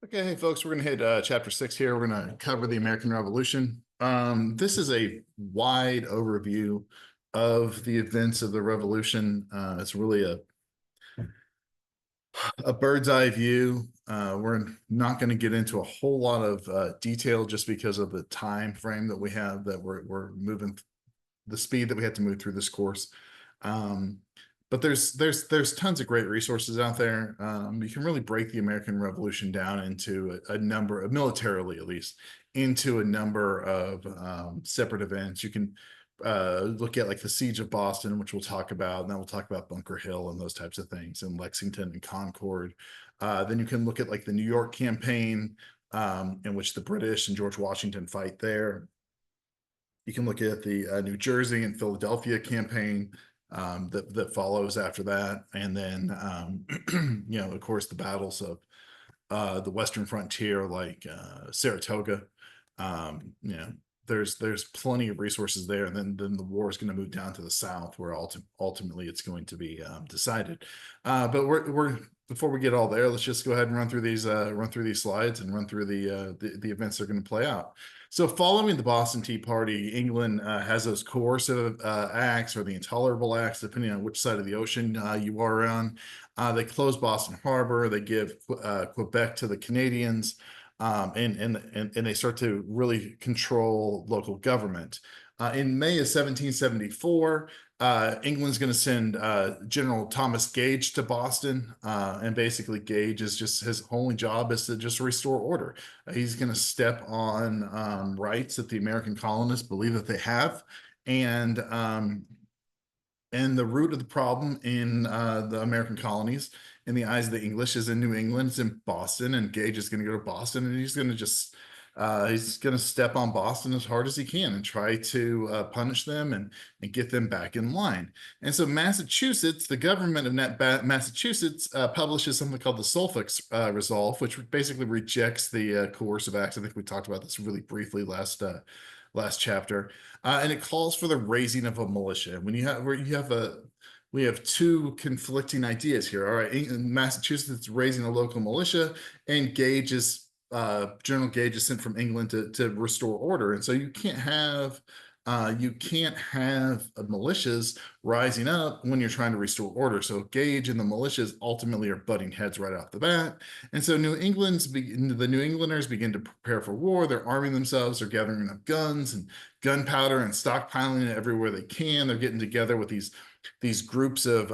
Okay, hey folks, we're going to hit chapter 6 here. We're going to cover the American Revolution. This is a wide overview of the events of the Revolution. It's really a bird's eye view. We're not going to get into a whole lot of detail just because of the time frame that we have that we're moving, the speed that we have to move through this course. Um, but there's tons of great resources out there. You can really break the American Revolution down into a number of, militarily at least, into a number of separate events. You can look at like the Siege of Boston, which we'll talk about, and then we'll talk about Bunker Hill and those types of things, and Lexington and Concord. Then you can look at like the New York campaign, in which the British and George Washington fight there. You can look at the New Jersey and Philadelphia campaign that follows after that, and then of course, the battles of the Western frontier, like Saratoga. Um, you know, there's plenty of resources there, and then the war is going to move down to the South, where ultimately it's going to be decided. But we're before we get all there, let's just go ahead and run through these slides and run through the events that are going to play out. So, following the Boston Tea Party, England has those coercive acts or the intolerable acts, depending on which side of the ocean you are on. They close Boston Harbor. They give Quebec to the Canadians, and they start to really control local government. In May of 1774, England's going to send General Thomas Gage to Boston, and basically Gage is just his only job is to just restore order. He's going to step on rights that the American colonists believe that they have, and the root of the problem in the American colonies, in the eyes of the English, is in New England. It's in Boston, and Gage is going to go to Boston, and he's going to step on Boston as hard as he can and try to punish them and get them back in line. And so Massachusetts, the government of Massachusetts, publishes something called the Suffolk Resolve, which basically rejects the coercive acts. I think we talked about this really briefly last chapter, and it calls for the raising of a militia. When you have where you have a we have two conflicting ideas here. All right, in Massachusetts raising a local militia, and General Gage is sent from England to restore order, and so you can't have militias rising up when you're trying to restore order. So Gage and the militias ultimately are butting heads right off the bat. And so the New Englanders begin to prepare for war. They're arming themselves. They're gathering enough guns and gunpowder and stockpiling it everywhere they can. They're getting together with these groups of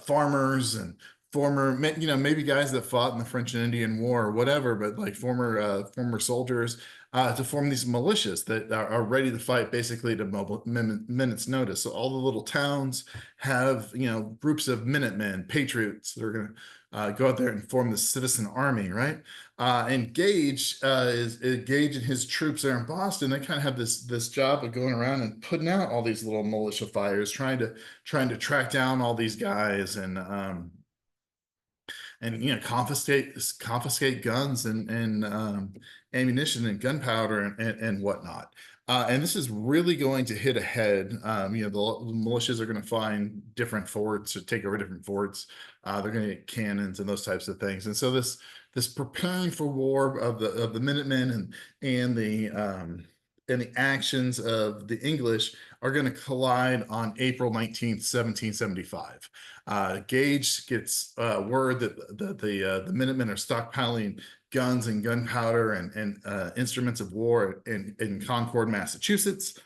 farmers and maybe guys that fought in the French and Indian War or whatever, but like former soldiers, to form these militias that are ready to fight basically at a minute's notice. So all the little towns have groups of Minutemen, patriots that are going to go out there and form the citizen army, right? And Gage Gage and his troops there in Boston. They kind of have this job of going around and putting out all these little militia fires, trying to track down all these guys and confiscate guns and ammunition and gunpowder and whatnot. And this is really going to hit ahead. The militias are going to find different forts or take over different forts. They're going to get cannons and those types of things. And so this preparing for war of the Minutemen and the actions of the English are going to collide on April 19th, 1775. Gage gets word that the Minutemen are stockpiling guns and gunpowder and instruments of war in Concord, Massachusetts.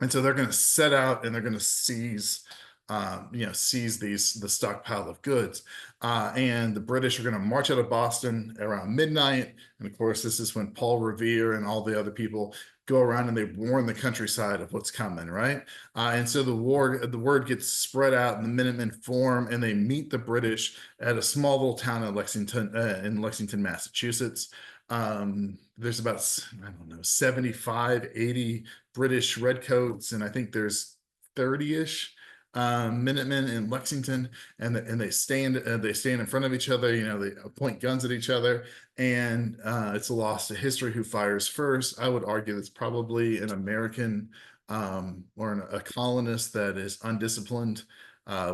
And so they're going to set out and they're going to seize the stockpile of goods. And the British are going to march out of Boston around midnight. And of course, this is when Paul Revere and all the other people go around and they warn the countryside of what's coming, right? And so the word gets spread out, and the Minutemen form, and they meet the British at a small little town in Lexington, Massachusetts. There's about, I don't know, 75, 80 British redcoats, and I think there's 30-ish Minutemen in Lexington, and they stand in front of each other. They point guns at each other, and it's a loss to history who fires first. I would argue that's probably an American or a colonist that is undisciplined.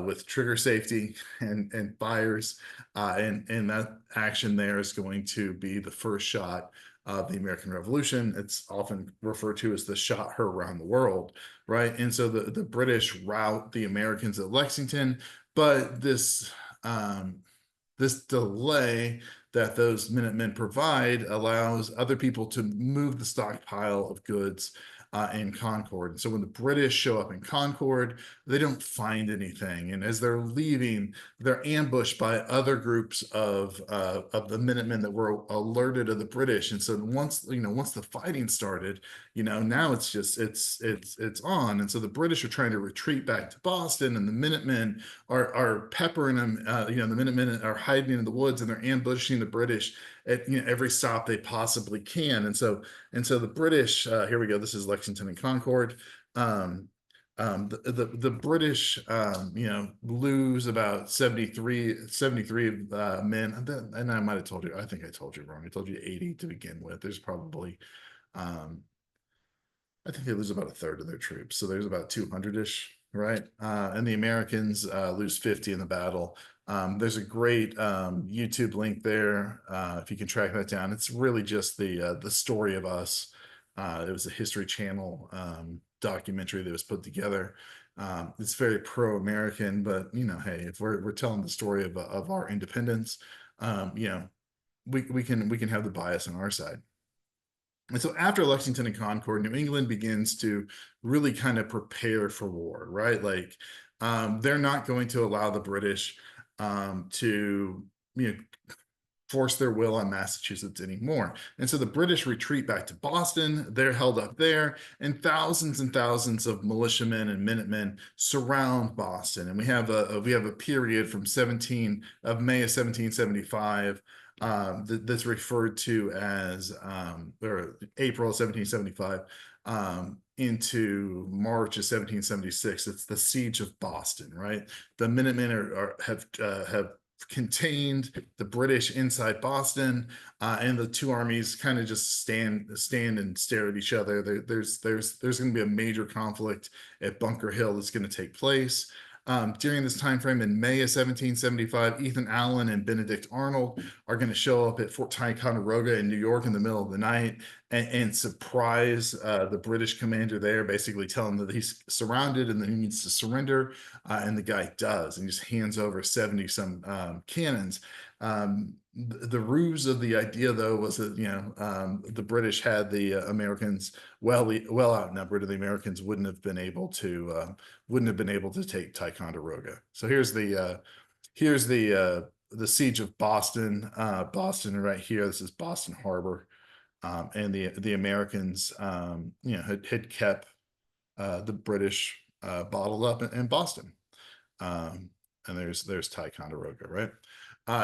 with trigger safety and fires, and that action there is going to be the first shot of the American Revolution. It's often referred to as the shot heard around the world, right? And so the British rout the Americans at Lexington, but um, this delay that those Minutemen provide allows other people to move the stockpile of goods in Concord. And so when the British show up in Concord, they don't find anything. And as they're leaving, they're ambushed by other groups of the Minutemen that were alerted of the British. And so once the fighting started, now it's on. And so the British are trying to retreat back to Boston, and the Minutemen are peppering them. The Minutemen are hiding in the woods, and they're ambushing the British at every stop they possibly can. And so the British, here we go. This is Lexington and Concord. The British, lose about 73 men. And I might have told you, I think I told you wrong. I told you 80 to begin with. There's probably, I think they lose about a third of their troops. So there's about 200-ish, right? And the Americans lose 50 in the battle. There's a great YouTube link there if you can track that down. It's really just the story of us. It was a History Channel documentary that was put together. It's very pro-American, but hey, if we're telling the story of our independence, we can have the bias on our side. And so after Lexington and Concord, New England begins to really kind of prepare for war, right? Like they're not going to allow the British to force their will on Massachusetts anymore. And so the British retreat back to Boston. They're held up there, and thousands of militiamen and Minutemen surround Boston. And we have a period from May of 1775 that's referred to as or April of 1775 into March of 1776. It's the Siege of Boston, right? The Minutemen have contained the British inside Boston, and the two armies kind of just stand and stare at each other. There's going to be a major conflict at Bunker Hill that's going to take place. During this time frame in May of 1775, Ethan Allen and Benedict Arnold are going to show up at Fort Ticonderoga in New York in the middle of the night and surprise the British commander there, basically tell him that he's surrounded and that he needs to surrender. And the guy does, and just hands over 70 some cannons. The ruse of the idea, though, was that the British had the Americans well outnumbered, and the Americans wouldn't have been able to take Ticonderoga. So here's the siege of Boston. Boston right here. This is Boston Harbor, and the Americans had kept the British bottled up in Boston. And there's Ticonderoga, right?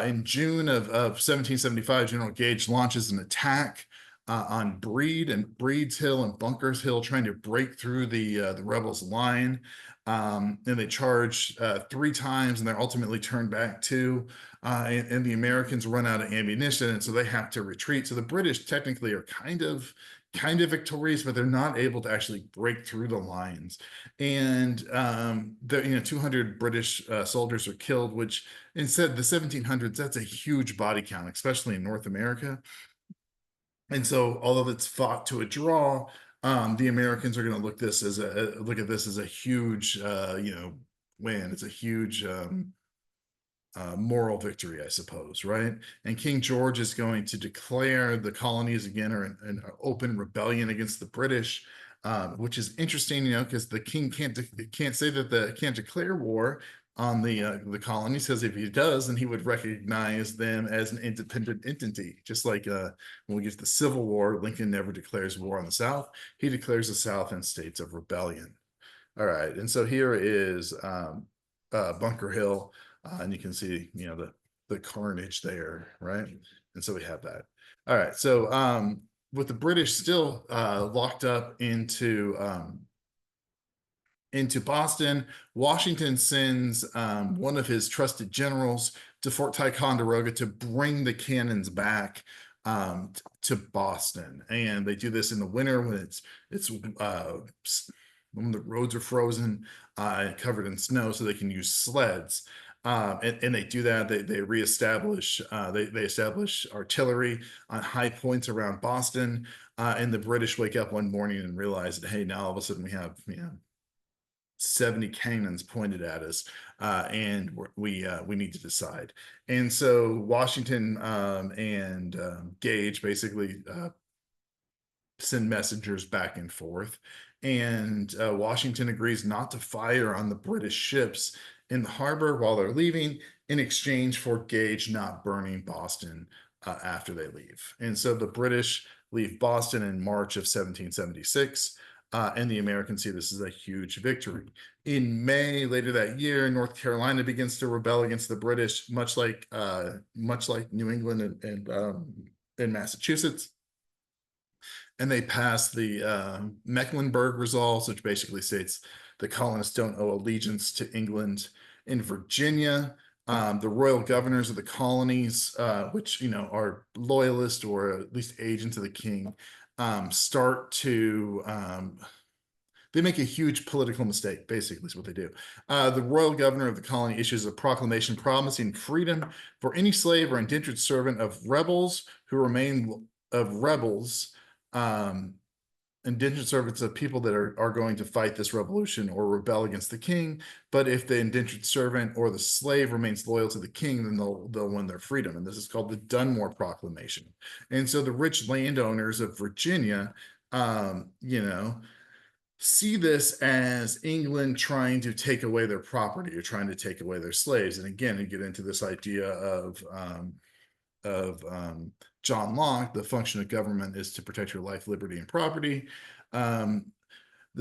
In June of 1775, General Gage launches an attack on Breed's Hill and Bunker's Hill, trying to break through the rebels' line. And they charge 3 times, and they're ultimately turned back 2. And the Americans run out of ammunition, and so they have to retreat. So the British technically are kind of victorious, but they're not able to actually break through the lines. And 200 British soldiers are killed, which instead the 1700s, that's a huge body count, especially in North America. And so although it's fought to a draw, the Americans are going to look at this as a huge win. It's a huge moral victory, I suppose, right? And King George is going to declare the colonies again are an open rebellion against the British, which is interesting, because the king can't declare war on the colonies, because if he does, then he would recognize them as an independent entity. Just like when we get to the Civil War, Lincoln never declares war on the South. He declares the South in states of rebellion. All right, and so here is Bunker Hill. And you can see, the carnage there, right? And so we have that. All right. So with the British still locked up into Boston, Washington sends one of his trusted generals to Fort Ticonderoga to bring the cannons back to Boston. And they do this in the winter when it's when the roads are frozen, covered in snow, so they can use sleds. And they do that. They reestablish. They establish artillery on high points around Boston. And the British wake up one morning and realize that, hey, now all of a sudden we have 70 cannons pointed at us, and we need to decide. And so Washington and Gage basically send messengers back and forth. And Washington agrees not to fire on the British ships in the harbor while they're leaving, in exchange for Gage not burning Boston after they leave. And so the British leave Boston in March of 1776. And the Americans see this as a huge victory. In May later that year, North Carolina begins to rebel against the British, much like New England and Massachusetts. And they passed the Mecklenburg Resolves, which basically states the colonists don't owe allegiance to England. In Virginia, the royal governors of the colonies, which are loyalists or at least agents of the king, start to they make a huge political mistake, basically, is what they do. The royal governor of the colony issues a proclamation promising freedom for any slave or indentured servant of rebels who remain of rebels, indentured servants of people that are going to fight this revolution or rebel against the king. But if the indentured servant or the slave remains loyal to the king, then they'll win their freedom. And this is called the Dunmore Proclamation. And so the rich landowners of Virginia, see this as England trying to take away their property or trying to take away their slaves. And again, you get into this idea of John Locke: the function of government is to protect your life, liberty, and property. The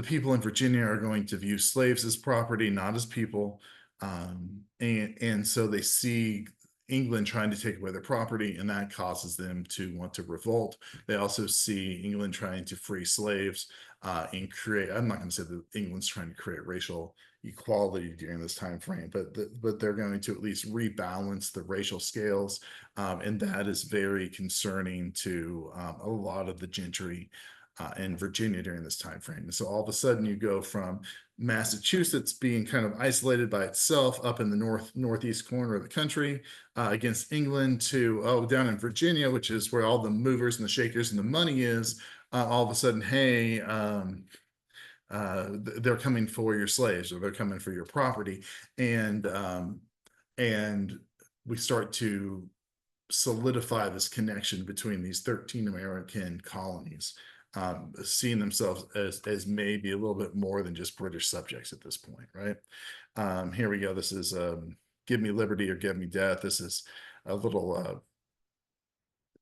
people in Virginia are going to view slaves as property, not as people. And so they see England trying to take away their property, and that causes them to want to revolt. They also see England trying to free slaves and create, I'm not going to say that England's trying to create racial equality during this time frame, but they're going to at least rebalance the racial scales, and that is very concerning to a lot of the gentry in Virginia during this time frame. And so all of a sudden you go from Massachusetts being kind of isolated by itself up in the northeast corner of the country against England to down in Virginia, which is where all the movers and the shakers and the money is. All of a sudden, hey, they're coming for your slaves, or they're coming for your property, and we start to solidify this connection between these 13 American colonies, seeing themselves as maybe a little bit more than just British subjects at this point, right? Here we go. This is Give Me Liberty or Give Me Death. This is a little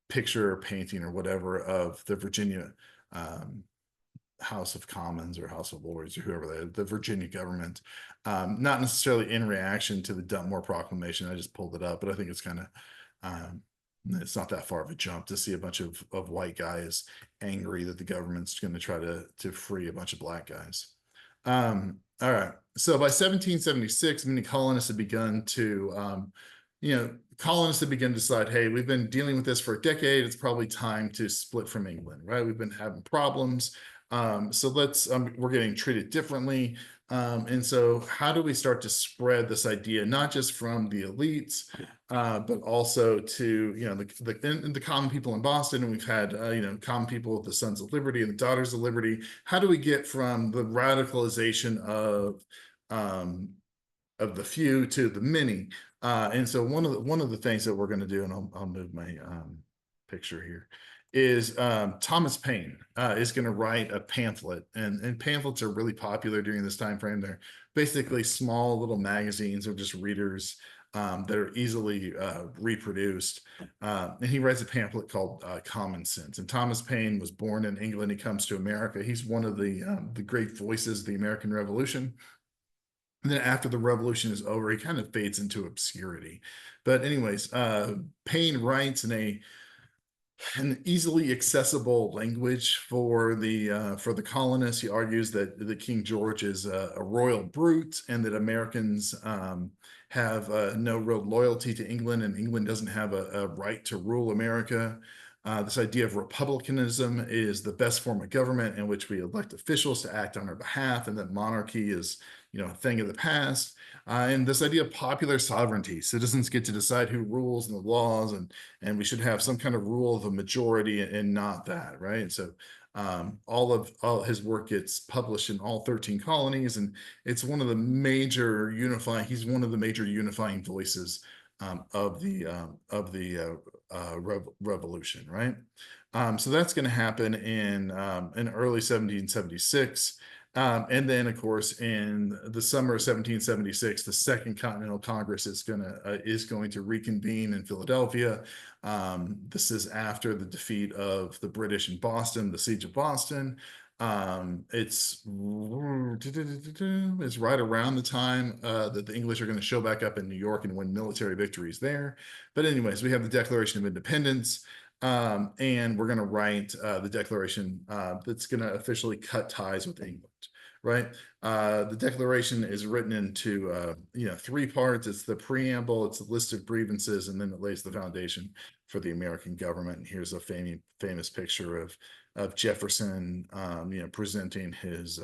picture or painting or whatever of the Virginia House of Commons or House of Lords or whoever the Virginia government, not necessarily in reaction to the Dunmore Proclamation. I just pulled it up, but I think it's kind of it's not that far of a jump to see a bunch of white guys angry that the government's going to try to free a bunch of black guys. All right. So by 1776, many colonists had begun to, colonists had begun to decide, hey, we've been dealing with this for a decade. It's probably time to split from England, right? We've been having problems. So we're getting treated differently. And so how do we start to spread this idea, not just from the elites, but also to, the common people in Boston? And we've had, common people, the Sons of Liberty and the Daughters of Liberty. How do we get from the radicalization of the few to the many? And so one of the things that we're going to do, and I'll move my picture here, is Thomas Paine is going to write a pamphlet, and pamphlets are really popular during this time frame. They're basically small little magazines or just readers that are easily reproduced. And he writes a pamphlet called Common Sense. And Thomas Paine was born in England. He comes to America. He's one of the great voices of the American Revolution. And then after the revolution is over, he kind of fades into obscurity. But anyways, Paine writes in an easily accessible language for the colonists. He argues that the King George is a royal brute, and that Americans have no real loyalty to England, and England doesn't have a right to rule America. This idea of republicanism is the best form of government in which we elect officials to act on our behalf, and that monarchy is, a thing of the past. And this idea of popular sovereignty, citizens get to decide who rules and the laws, and we should have some kind of rule of a majority and not that, right? And so all his work gets published in all 13 colonies, and it's one of the major unifying. He's one of the major unifying voices of the revolution, right? So that's going to happen in early 1776. And then, of course, in the summer of 1776, the Second Continental Congress is going to reconvene in Philadelphia. This is after the defeat of the British in Boston, the Siege of Boston. It's right around the time that the English are going to show back up in New York and win military victories there. But anyways, we have the Declaration of Independence. And we're going to write the declaration that's going to officially cut ties with England, right? The declaration is written into three parts. It's the preamble, it's a list of grievances, and then it lays the foundation for the American government. And here's a famous picture of Jefferson, presenting his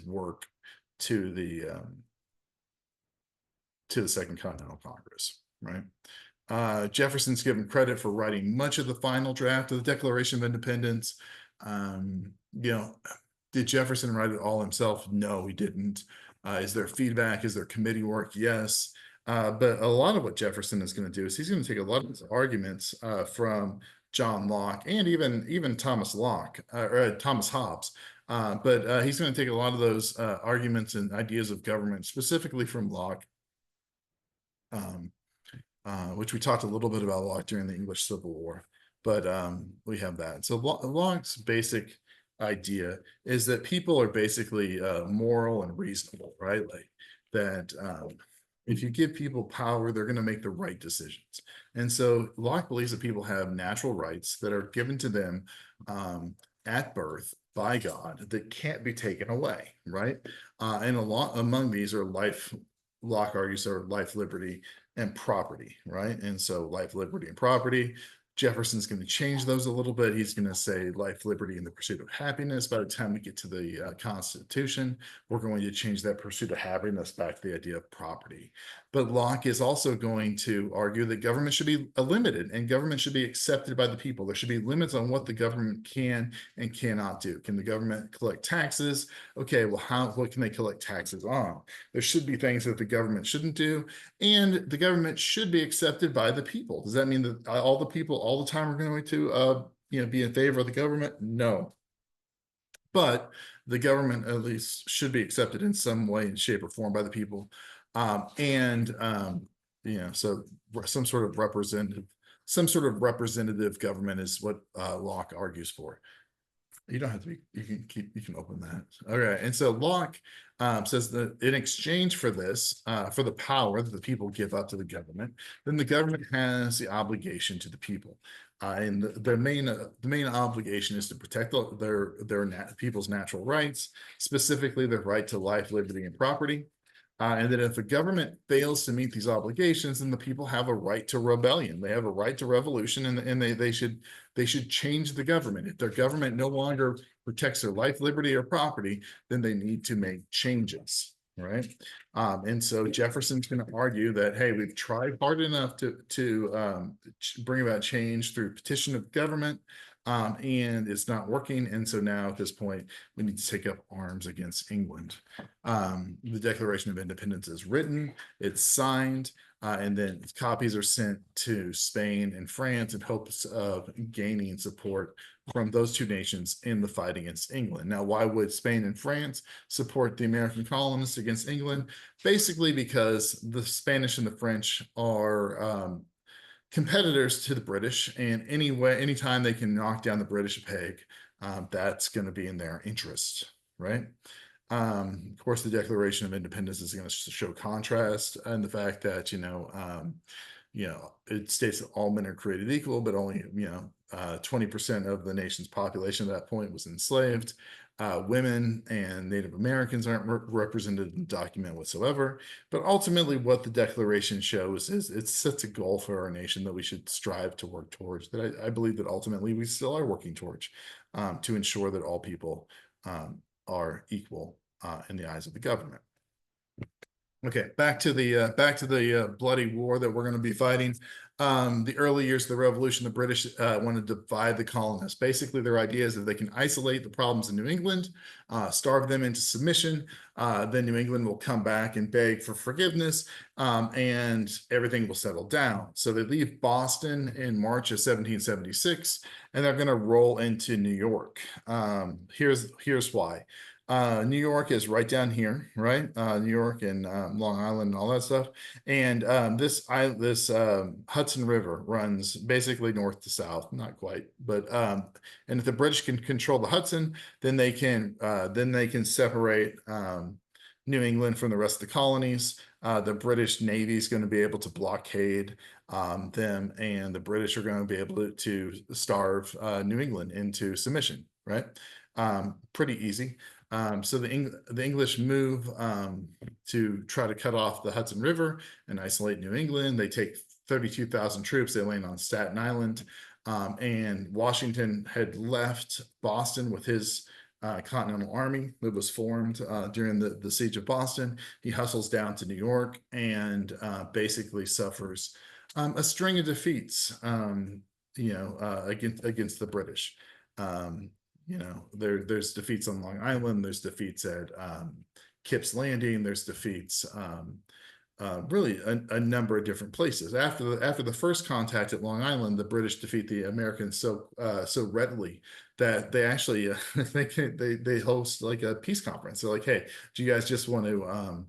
work to the Second Continental Congress, right? Jefferson's given credit for writing much of the final draft of the Declaration of Independence. Did Jefferson write it all himself? No, he didn't. Is there feedback? Is there committee work? Yes. But a lot of what Jefferson is going to do is he's going to take a lot of his arguments from John Locke and even Thomas Locke or Thomas Hobbes. But he's going to take a lot of those arguments and ideas of government, specifically from Locke, which we talked a little bit about Locke during the English Civil War. But we have that. So Locke's basic idea is that people are basically moral and reasonable, right? Like that if you give people power, they're going to make the right decisions. And so Locke believes that people have natural rights that are given to them at birth by God that can't be taken away, right? And a lot among these are life. Locke argues are life, liberty, and property, right? And so life, liberty, and property. Jefferson's going to change those a little bit. He's going to say life, liberty, and the pursuit of happiness. By the time we get to the Constitution, we're going to change that pursuit of happiness back to the idea of property. But Locke is also going to argue that government should be limited and government should be accepted by the people. There should be limits on what the government can and cannot do. Can the government collect taxes? Okay, well, what can they collect taxes on? There should be things that the government shouldn't do, and the government should be accepted by the people. Does that mean that all the people all the time are going to be in favor of the government? No. But the government at least should be accepted in some way, shape, or form by the people. So some sort of representative government is what Locke argues for. You don't have to be, you can open that. Okay. And so Locke says that in exchange for this, for the power that the people give up to the government, then the government has the obligation to the people. And the main obligation is to protect their people's natural rights, specifically their right to life, liberty, and property. And that if the government fails to meet these obligations, then the people have a right to rebellion. They have a right to revolution, and they should change the government. If their government no longer protects their life, liberty, or property, then they need to make changes, right? And so Jefferson's going to argue that, hey, we've tried hard enough to bring about change through petition of government, and it's not working. And so now at this point, we need to take up arms against England. The Declaration of Independence is written, it's signed, and then copies are sent to Spain and France in hopes of gaining support from those two nations in the fight against England. Now, why would Spain and France support the American colonists against England? Basically because the Spanish and the French are competitors to the British, and anytime they can knock down the British a peg, that's going to be in their interest, right? Of course, the Declaration of Independence is going to show contrast and the fact that it states that all men are created equal, but only 20% of the nation's population at that point was enslaved. Women and Native Americans aren't represented in the document whatsoever. But ultimately, what the Declaration shows is it sets a goal for our nation that we should strive to work towards, that I believe that ultimately we still are working towards, to ensure that all people are equal in the eyes of the government. Okay, back to the bloody war that we're going to be fighting. The early years of the revolution, the British want to divide the colonists. Basically, their idea is that they can isolate the problems in New England, starve them into submission. Then New England will come back and beg for forgiveness, and everything will settle down. So they leave Boston in March of 1776, and they're going to roll into New York. Here's why. New York is right down here, right? New York and Long Island and all that stuff. And this Hudson River runs basically north to south, not quite, but and if the British can control the Hudson, then they can separate New England from the rest of the colonies. The British Navy is going to be able to blockade them, and the British are going to be able to starve New England into submission, right? Pretty easy. So the English move to try to cut off the Hudson River and isolate New England. They take 32,000 troops. They land on Staten Island, and Washington had left Boston with his Continental Army that was formed during the siege of Boston. He hustles down to New York and basically suffers a string of defeats, against the British. There's defeats on Long Island, there's defeats at Kip's Landing, there's defeats really a number of different places. After the first contact at Long Island, the British defeat the Americans so readily that they actually they host like a peace conference. They're like, hey, do you guys just want to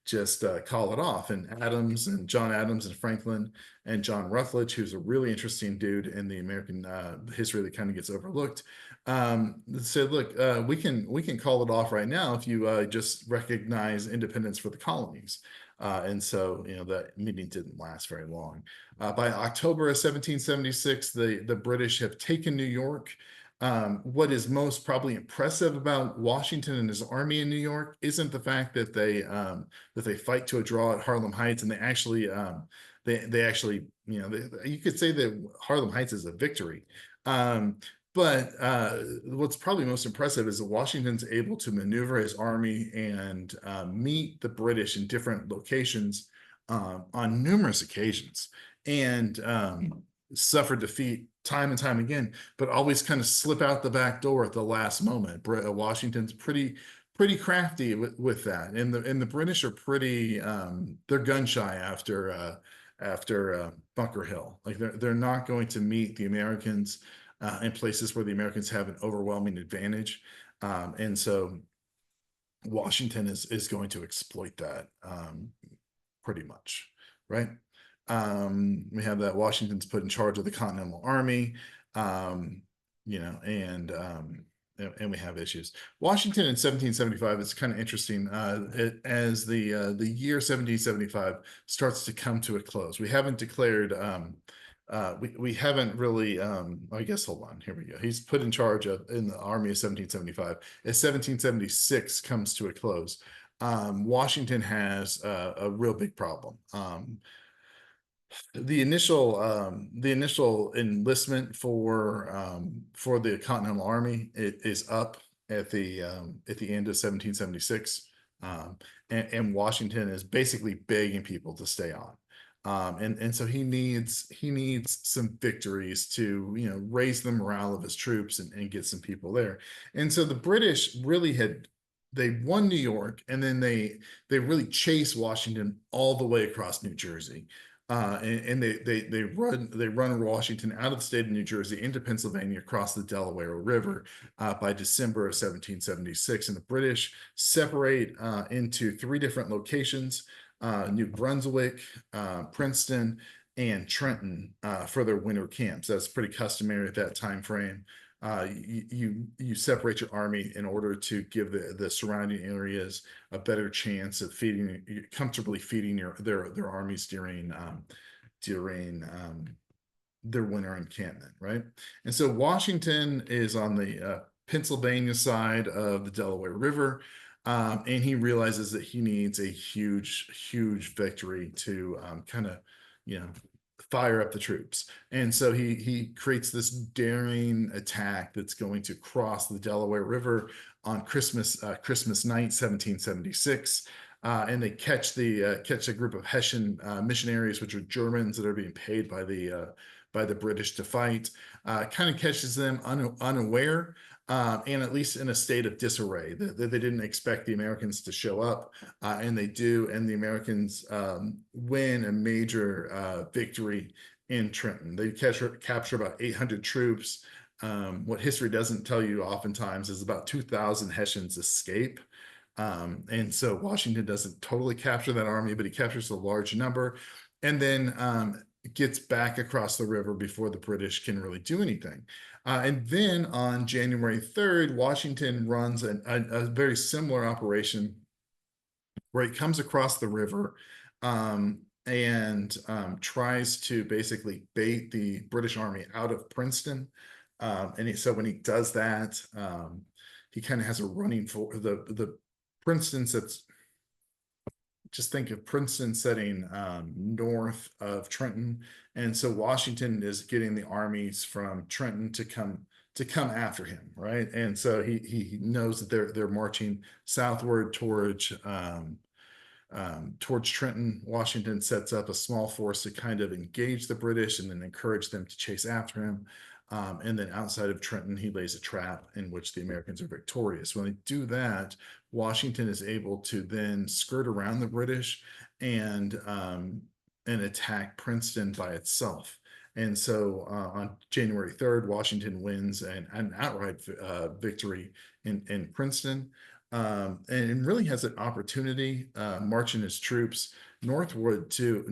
just call it off? And John Adams and Franklin and John Rutledge, who's a really interesting dude in the American history that kind of gets overlooked, said, look, we can call it off right now if you just recognize independence for the colonies. And so, that meeting didn't last very long. By October of 1776, the British have taken New York. What is most probably impressive about Washington and his army in New York isn't the fact that they fight to a draw at Harlem Heights, and they actually you could say that Harlem Heights is a victory. But what's probably most impressive is that Washington's able to maneuver his army and meet the British in different locations on numerous occasions, and suffer defeat time and time again, but always kind of slip out the back door at the last moment. Washington's pretty crafty with that, and the British are pretty they're gun shy after Bunker Hill. Like they're not going to meet the Americans in places where the Americans have an overwhelming advantage. And so Washington is going to exploit that pretty much, right? We have that Washington's put in charge of the Continental Army, and we have issues. Washington in 1775 is kind of interesting as the year 1775 starts to come to a close. We haven't declared we haven't really I guess, hold on, here we go. He's put in charge in the army of 1775. As 1776 comes to a close, Washington has a real big problem. The initial enlistment for the Continental Army is up at the end of 1776, and Washington is basically begging people to stay on. And so he needs some victories to raise the morale of his troops and get some people there. And so the British really they won New York, and then they really chase Washington all the way across New Jersey. And they run Washington out of the state of New Jersey into Pennsylvania across the Delaware River by December of 1776. And the British separate into three different locations: New Brunswick, Princeton, and Trenton for their winter camps. That's pretty customary at that time frame. You separate your army in order to give the surrounding areas a better chance of comfortably feeding their armies during their winter encampment, right? And so Washington is on the Pennsylvania side of the Delaware River, and he realizes that he needs a huge victory to kind of, you know, fire up the troops. And so he creates this daring attack that's going to cross the Delaware River on Christmas night, 1776. And they catch a group of Hessian missionaries, which are Germans that are being paid by the British to fight. Kind of catches them unaware, and at least in a state of disarray. They didn't expect the Americans to show up, and they do, and the Americans win a major victory in Trenton. They capture about 800 troops. What history doesn't tell you oftentimes is about 2,000 Hessians escape. And so Washington doesn't totally capture that army, but he captures a large number, and then gets back across the river before the British can really do anything. And then on January 3rd, Washington runs a very similar operation where he comes across the river and tries to basically bait the British army out of Princeton. So when he does that, he kind of has a running for the Princeton sits. Just think of Princeton sitting north of Trenton, and so Washington is getting the armies from Trenton to come after him, right? And so he knows that they're marching southward towards Trenton. Washington sets up a small force to kind of engage the British and then encourage them to chase after him. And then outside of Trenton, he lays a trap in which the Americans are victorious. When they do that, Washington is able to then skirt around the British and attack Princeton by itself. And so on January 3rd, Washington wins an outright victory in Princeton, and really has an opportunity marching his troops northward to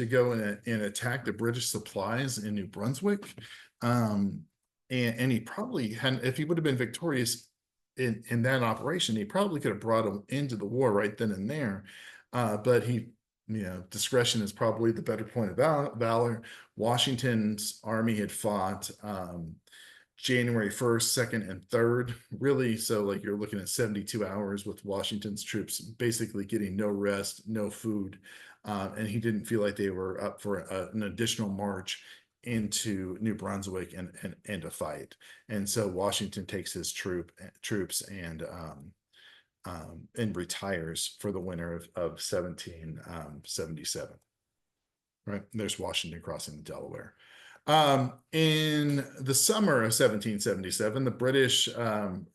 go and attack the British supplies in New Brunswick. And he probably had, if he would have been victorious in that operation, he probably could have brought him into the war right then and there. But discretion is probably the better point of valor. Washington's army had fought January 1st, 2nd, and 3rd, really. So like you're looking at 72 hours with Washington's troops basically getting no rest, no food. And he didn't feel like they were up for an additional march into New Brunswick and a fight. And so Washington takes his troops and retires for the winter of 1777. Right, there's Washington crossing the Delaware. In the summer of 1777, the British turn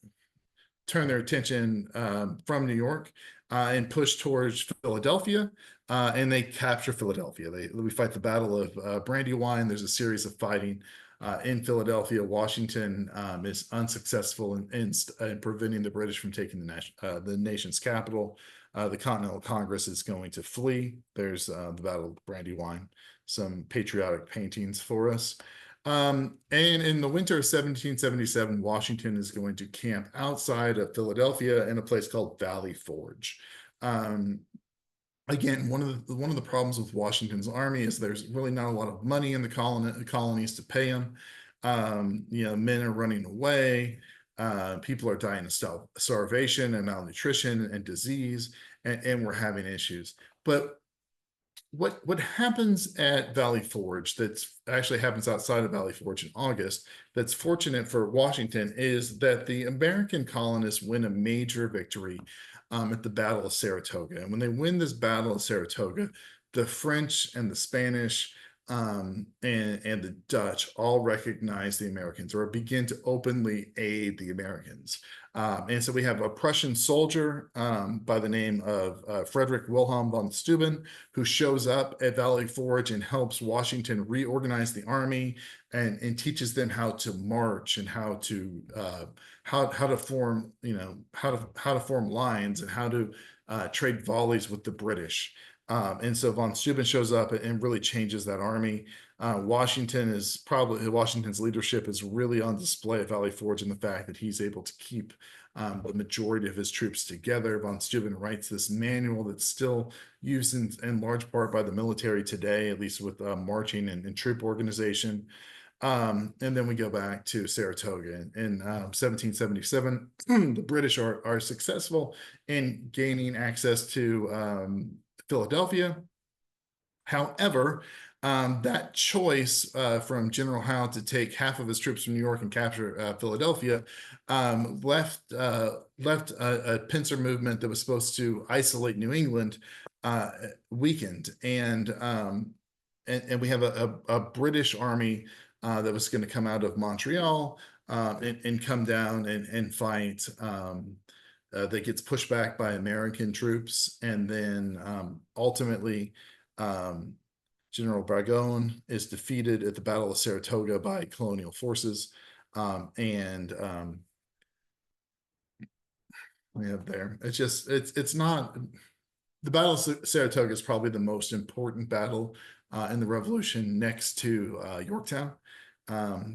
their attention from New York and push towards Philadelphia, and they capture Philadelphia. We fight the Battle of Brandywine. There's a series of fighting in Philadelphia. Washington is unsuccessful in preventing the British from taking the nation's capital. The Continental Congress is going to flee. There's the Battle of Brandywine, some patriotic paintings for us. And in the winter of 1777, Washington is going to camp outside of Philadelphia in a place called Valley Forge. Again, one of the problems with Washington's army is there's really not a lot of money in the colonies to pay them. Men are running away. People are dying of starvation and malnutrition and disease, and we're having issues. But what happens at Valley Forge that's actually happens outside of Valley Forge in August that's fortunate for Washington is that the American colonists win a major victory at the Battle of Saratoga. And when they win this Battle of Saratoga, the French and the Spanish and the Dutch all recognize the Americans or begin to openly aid the Americans. And so we have a Prussian soldier by the name of Frederick Wilhelm von Steuben, who shows up at Valley Forge and helps Washington reorganize the army and teaches them how to march and how to form lines and how to trade volleys with the British. And so von Steuben shows up and really changes that army. Washington's leadership is really on display at Valley Forge in the fact that he's able to keep the majority of his troops together. Von Steuben writes this manual that's still used in large part by the military today, at least with marching and troop organization. And then we go back to Saratoga in 1777. The British are successful in gaining access to Philadelphia. However, that choice from General Howe to take half of his troops from New York and capture Philadelphia left a pincer movement that was supposed to isolate New England weakened, and we have a British army that was going to come out of Montreal and come down and fight. That gets pushed back by American troops, and then ultimately General Burgoyne is defeated at the Battle of Saratoga by colonial forces, and we have there. It's not. The Battle of Saratoga is probably the most important battle in the Revolution, next to Yorktown,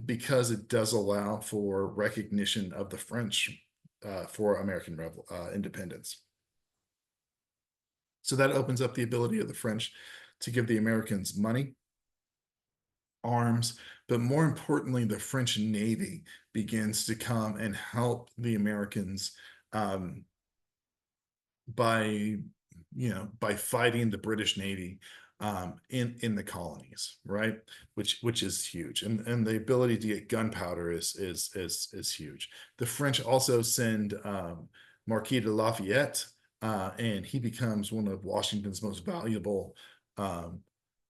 because it does allow for recognition of the French for American independence. So that opens up the ability of the French to give the Americans money, arms, but more importantly, the French Navy begins to come and help the Americans by fighting the British Navy in the colonies, right? Which is huge, and the ability to get gunpowder is huge. The French also send Marquis de Lafayette, and he becomes one of Washington's most valuable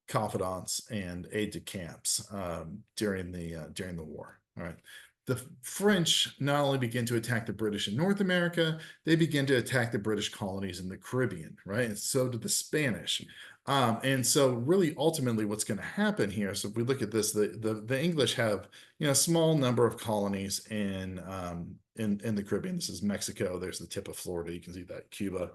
confidants and aide-de-camps during the war. All right. The French not only begin to attack the British in North America, they begin to attack the British colonies in the Caribbean, right? And so do the Spanish. And so really ultimately what's going to happen here, so if we look at this, the English have a small number of colonies in the Caribbean. This is Mexico. There's the tip of Florida. You can see that, Cuba.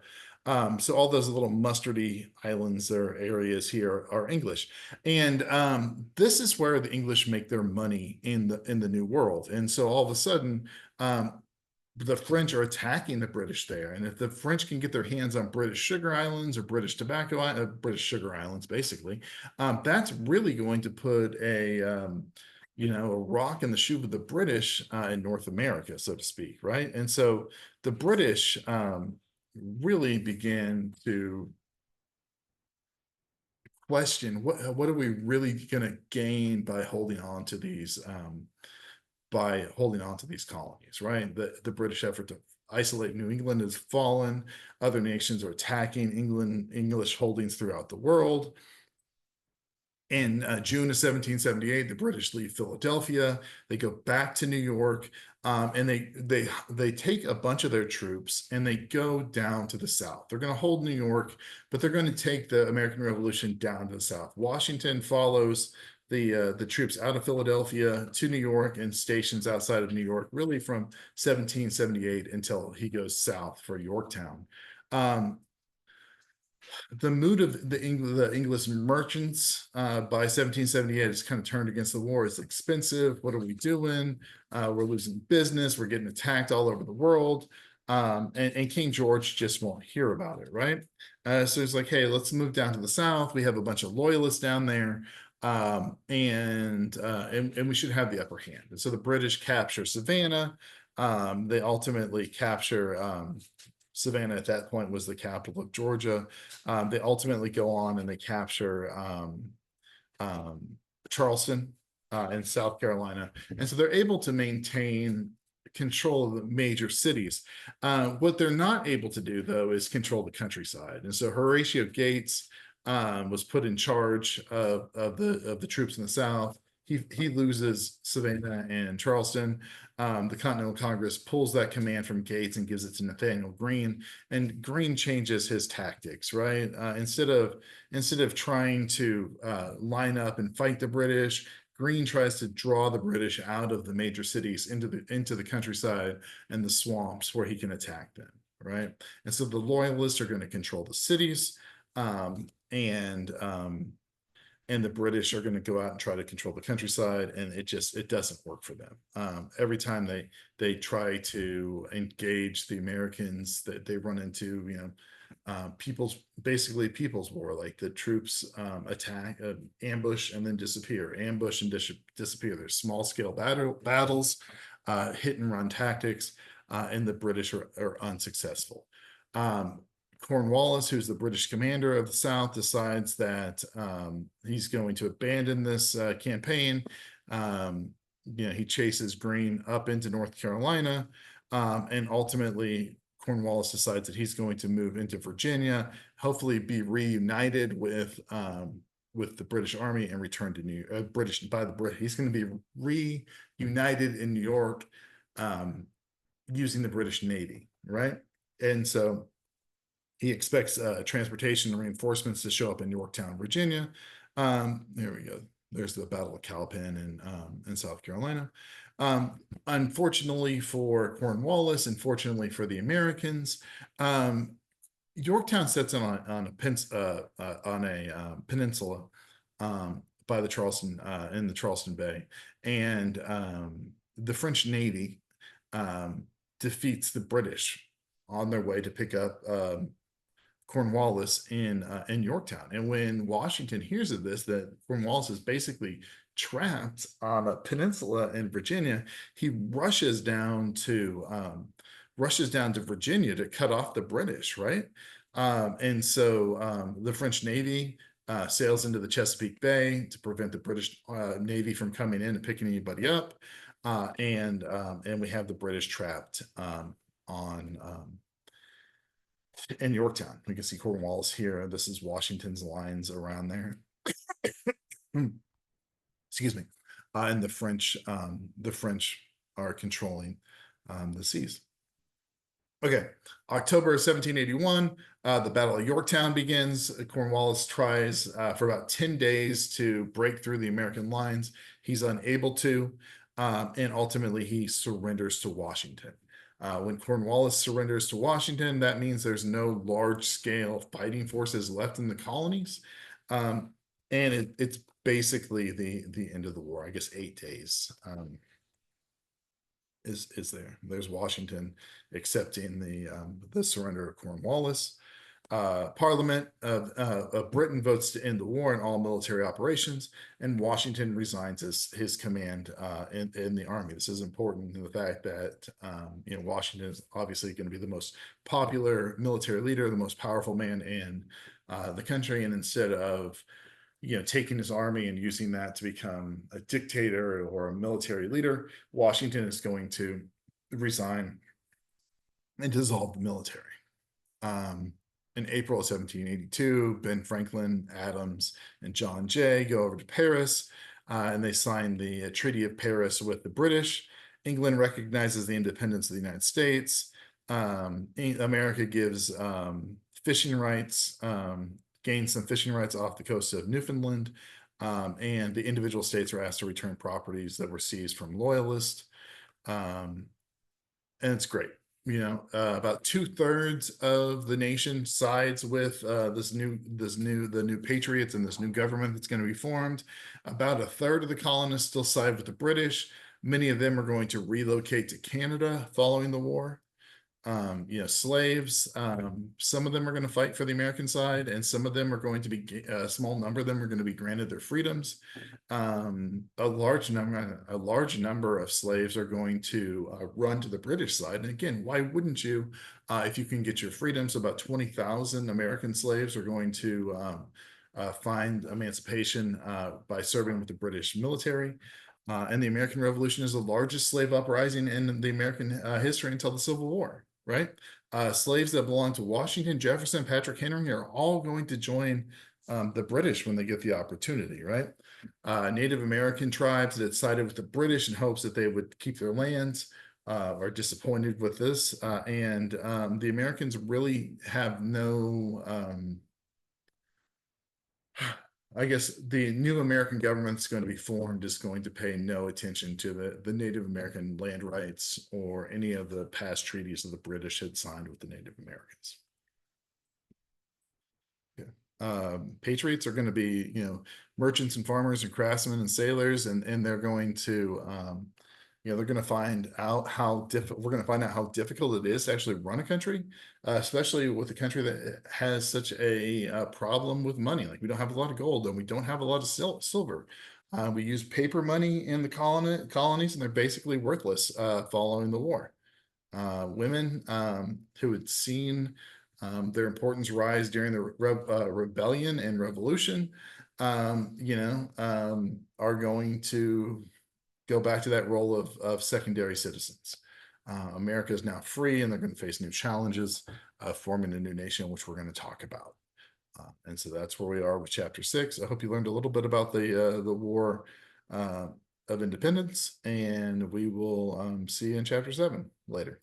So all those little mustardy islands or areas here are English. And this is where the English make their money in the New World. And so all of a sudden, the French are attacking the British there. And if the French can get their hands on British sugar islands or British British sugar islands, basically, that's really going to put a rock in the shoe of the British in North America, so to speak, right? And so the British really began to question what are we really going to gain by holding on to these colonies, right? The British effort to isolate New England has fallen. Other nations are attacking English holdings throughout the world. In June of 1778, the British leave Philadelphia. They go back to New York, and they take a bunch of their troops and they go down to the South. They're going to hold New York, but they're going to take the American Revolution down to the South. Washington follows the troops out of Philadelphia to New York and stations outside of New York, really from 1778 until he goes south for Yorktown. The mood of the English merchants by 1778 is kind of turned against the war. It's expensive. What are we doing? We're losing business. We're getting attacked all over the world. And King George just won't hear about it, right? So it's like, hey, let's move down to the South. We have a bunch of loyalists down there. And we should have the upper hand. And so the British capture Savannah. They ultimately capture Savannah at that point was the capital of Georgia. They ultimately go on and they capture Charleston in South Carolina. And so they're able to maintain control of the major cities. What they're not able to do, though, is control the countryside. And so Horatio Gates was put in charge of the troops in the South. He loses Savannah and Charleston. The Continental Congress pulls that command from Gates and gives it to Nathaniel Greene, and Greene changes his tactics, right? Instead of trying to line up and fight the British, Greene tries to draw the British out of the major cities into the countryside and the swamps where he can attack them, right? And so the loyalists are going to control the cities. And the British are going to go out and try to control the countryside, and it doesn't work for them. Every time they try to engage the Americans, that they run into, people's war. Like the troops attack, ambush, and then disappear, ambush and disappear. There's small scale battles, hit and run tactics, and the British are unsuccessful. Cornwallis, who's the British commander of the South, decides that he's going to abandon this campaign. He chases Greene up into North Carolina, and ultimately Cornwallis decides that he's going to move into Virginia, hopefully be reunited with the British Army and return to he's going to be reunited in New York, using the British Navy, right? And so he expects transportation and reinforcements to show up in Yorktown, Virginia. There we go. There's the Battle of Cowpen in South Carolina. Unfortunately for Cornwallis, and fortunately for the Americans, Yorktown sits on a peninsula by the Charleston in the Charleston Bay, and the French Navy defeats the British on their way to pick up Cornwallis in Yorktown. And when Washington hears of this, that Cornwallis is basically trapped on a peninsula in Virginia, he rushes down to Virginia to cut off the British, right? And so the French Navy sails into the Chesapeake Bay to prevent the British Navy from coming in and picking anybody up. And we have the British trapped in Yorktown. We can see Cornwallis here. This is Washington's lines around there. Excuse me. And the French are controlling the seas. Okay, October 1781, the Battle of Yorktown begins. Cornwallis tries for about 10 days to break through the American lines. He's unable to, and ultimately he surrenders to Washington. When Cornwallis surrenders to Washington, that means there's no large-scale fighting forces left in the colonies, and it's basically the end of the war. I guess 8 days is there. There's Washington accepting the surrender of Cornwallis. Parliament of Britain votes to end the war and all military operations, and Washington resigns his command in the army. This is important in the fact that Washington is obviously going to be the most popular military leader, the most powerful man in the country, and instead of taking his army and using that to become a dictator or a military leader, Washington is going to resign and dissolve the military. In April of 1782, Ben Franklin, Adams, and John Jay go over to Paris, and they sign the Treaty of Paris with the British. England recognizes the independence of the United States. America gives fishing rights, gains some fishing rights off the coast of Newfoundland, and the individual states are asked to return properties that were seized from loyalists. And it's great. About 2/3 of the nation sides with the new patriots and this new government that's going to be formed. About 1/3 of the colonists still side with the British. Many of them are going to relocate to Canada following the war. Slaves, some of them are going to fight for the American side, and some of them are going to be, a small number of them are going to be granted their freedoms. A large number of slaves are going to run to the British side. And again, why wouldn't you, if you can get your freedoms? About 20,000 American slaves are going to find emancipation by serving with the British military. And the American Revolution is the largest slave uprising in the American history until the Civil War, right? Slaves that belong to Washington, Jefferson, Patrick Henry are all going to join the British when they get the opportunity, right? Native American tribes that sided with the British in hopes that they would keep their lands are disappointed with this. And the Americans really have no... I guess the new American government that's going to be formed is going to pay no attention to the Native American land rights or any of the past treaties that the British had signed with the Native Americans. Yeah. patriots are going to be, merchants and farmers and craftsmen and sailors, and they're going to, they're going to find out we're going to find out how difficult it is to actually run a country, especially with a country that has such a, problem with money. Like we don't have a lot of gold and we don't have a lot of silver. We use paper money in the colonies, and they're basically worthless following the war. Women who had seen their importance rise during the rebellion and revolution, are going to go back to that role of secondary citizens. America is now free, and they're going to face new challenges of forming a new nation, which we're going to talk about. And so that's where we are with chapter 6. I hope you learned a little bit about the War of Independence, and we will see you in chapter 7 later.